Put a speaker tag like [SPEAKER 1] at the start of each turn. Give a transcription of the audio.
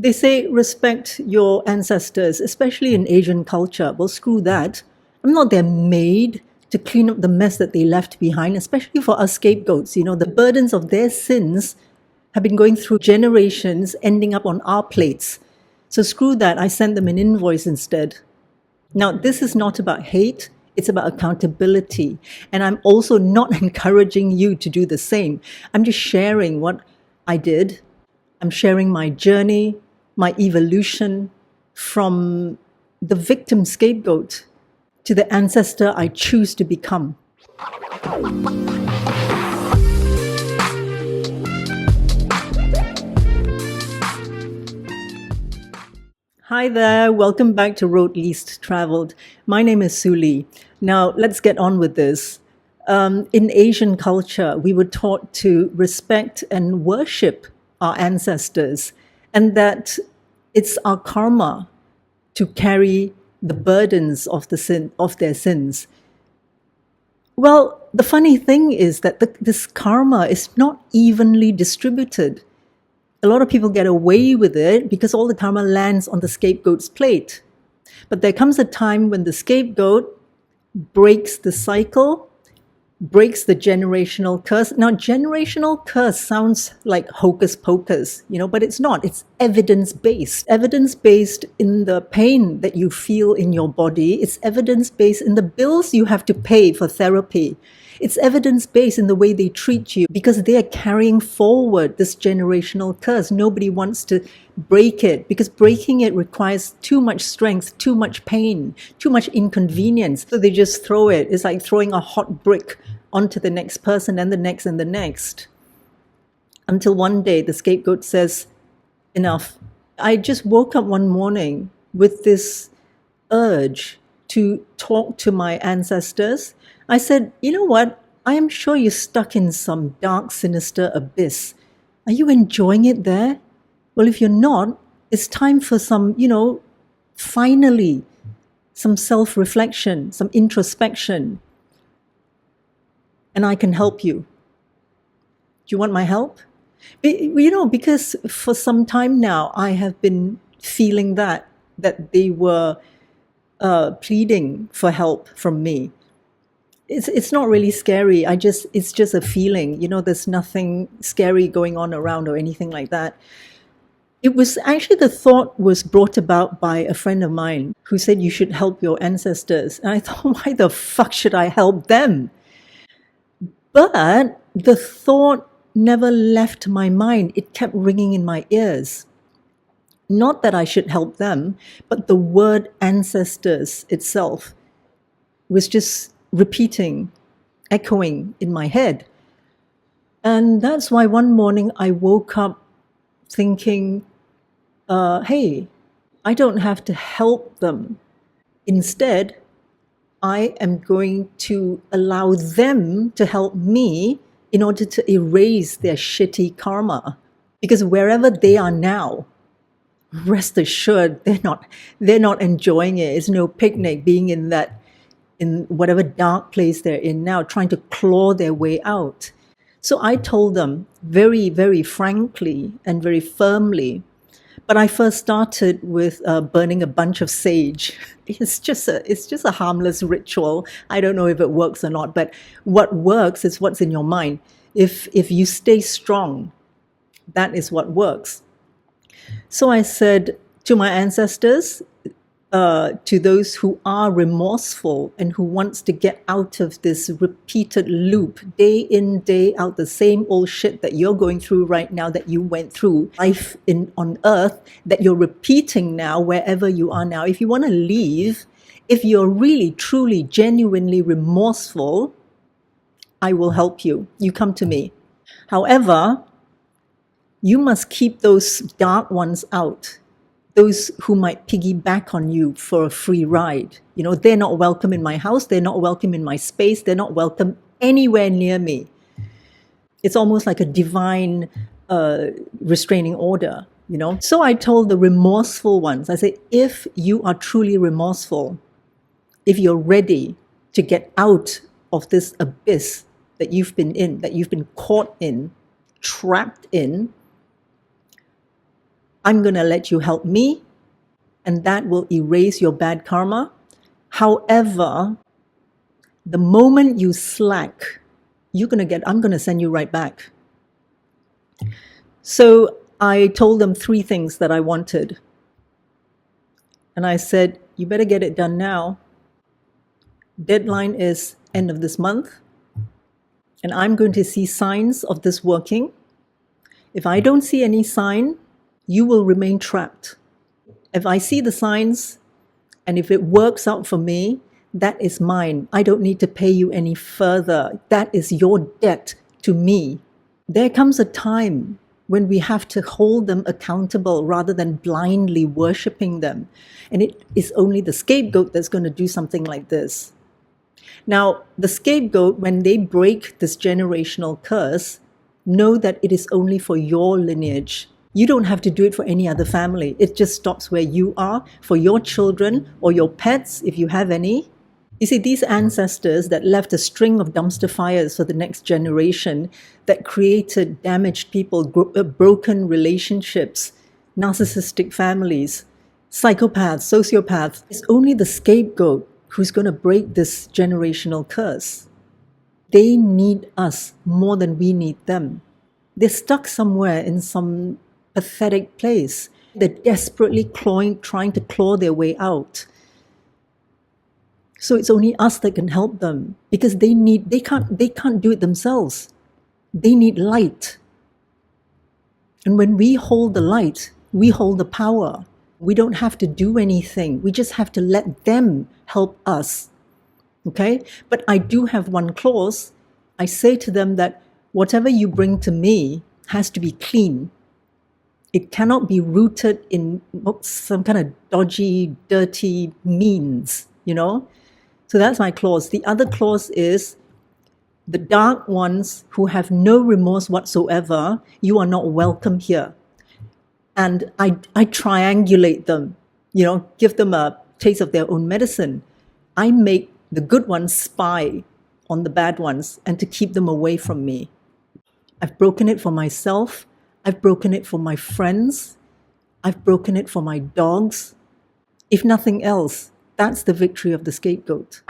[SPEAKER 1] They say respect your ancestors, especially in Asian culture. Well, screw that. I'm not their maid to clean up the mess that they left behind, especially for us scapegoats. The burdens of their sins have been going through generations, ending up on our plates. So screw that. I send them an invoice instead. Now, this is not about hate. It's about accountability. And I'm also not encouraging you to do the same. I'm just sharing what I did. I'm sharing my journey, my evolution from the victim scapegoat to the ancestor I choose to become. Hi there, welcome back to Road Least Traveled. My name is Suli. Now, let's get on with this. In Asian culture, we were taught to respect and worship our ancestors, and that it's our karma to carry the burdens of their sins. Well, the funny thing is that this karma is not evenly distributed. A lot of people get away with it because all the karma lands on the scapegoat's plate. But there comes a time when the scapegoat breaks the cycle, breaks the generational curse. Now, generational curse sounds like hocus pocus, but it's not. It's evidence-based. Evidence-based in the pain that you feel in your body. It's evidence-based in the bills you have to pay for therapy. It's evidence-based in the way they treat you because they are carrying forward this generational curse. Nobody wants to break it because breaking it requires too much strength, too much pain, too much inconvenience. So they just throw it. It's like throwing a hot brick onto the next person and the next and the next. Until one day the scapegoat says, enough. I just woke up one morning with this urge to talk to my ancestors. I said, you know what? I am sure you're stuck in some dark, sinister abyss. Are you enjoying it there? Well, if you're not, it's time for some, finally, some self-reflection, some introspection. And I can help you. Do you want my help? Because for some time now, I have been feeling that they were pleading for help from me. It's not really scary. It's just a feeling. There's nothing scary going on around or anything like that. It was actually, the thought was brought about by a friend of mine who said you should help your ancestors. And I thought, why the fuck should I help them? But the thought never left my mind. It kept ringing in my ears. Not that I should help them, but the word ancestors itself was just repeating, echoing in my head. And that's why one morning I woke up thinking, hey, I don't have to help them. Instead, I am going to allow them to help me in order to erase their shitty karma. Because wherever they are now, rest assured, they're not enjoying it. It's no picnic being in whatever dark place they're in now, trying to claw their way out. So I told them very, very frankly and very firmly, but I first started with burning a bunch of sage. It's just a harmless ritual. I don't know if it works or not, but what works is what's in your mind. If you stay strong, that is what works. So I said to my ancestors, to those who are remorseful and who wants to get out of this repeated loop, day in, day out, the same old shit that you're going through right now, that you went through, life on earth, that you're repeating now, wherever you are now. If you want to leave, if you're really, truly, genuinely remorseful, I will help you. You come to me. However, you must keep those dark ones out. Those who might piggyback on you for a free ride. They're not welcome in my house. They're not welcome in my space. They're not welcome anywhere near me. It's almost like a divine restraining order, So I told the remorseful ones, I said, if you are truly remorseful, if you're ready to get out of this abyss that you've been in, that you've been caught in, trapped in, I'm going to let you help me, and that will erase your bad karma. However, the moment you slack, I'm going to send you right back. So I told them 3 things that I wanted. And I said, you better get it done now. Deadline is end of this month. And I'm going to see signs of this working. If I don't see any sign, you will remain trapped. If I see the signs, and if it works out for me, that is mine. I don't need to pay you any further. That is your debt to me. There comes a time when we have to hold them accountable rather than blindly worshiping them. And it is only the scapegoat that's going to do something like this. Now, the scapegoat, when they break this generational curse, know that it is only for your lineage. You don't have to do it for any other family. It just stops where you are, for your children or your pets, if you have any. You see, these ancestors that left a string of dumpster fires for the next generation, that created damaged people, broken relationships, narcissistic families, psychopaths, sociopaths, it's only the scapegoat who's going to break this generational curse. They need us more than we need them. They're stuck somewhere in some pathetic place. They're desperately trying to claw their way out. So it's only us that can help them, because they can't do it themselves. They need light. And when we hold the light, we hold the power. We don't have to do anything. We just have to let them help us. Okay? But I do have one clause. I say to them that whatever you bring to me has to be clean. It cannot be rooted in some kind of dodgy, dirty means, So that's my clause. The other clause is, the dark ones who have no remorse whatsoever, you are not welcome here. And I triangulate them, give them a taste of their own medicine. I make the good ones spy on the bad ones and to keep them away from me. I've broken it for myself. I've broken it for my friends. I've broken it for my dogs. If nothing else, that's the victory of the scapegoat.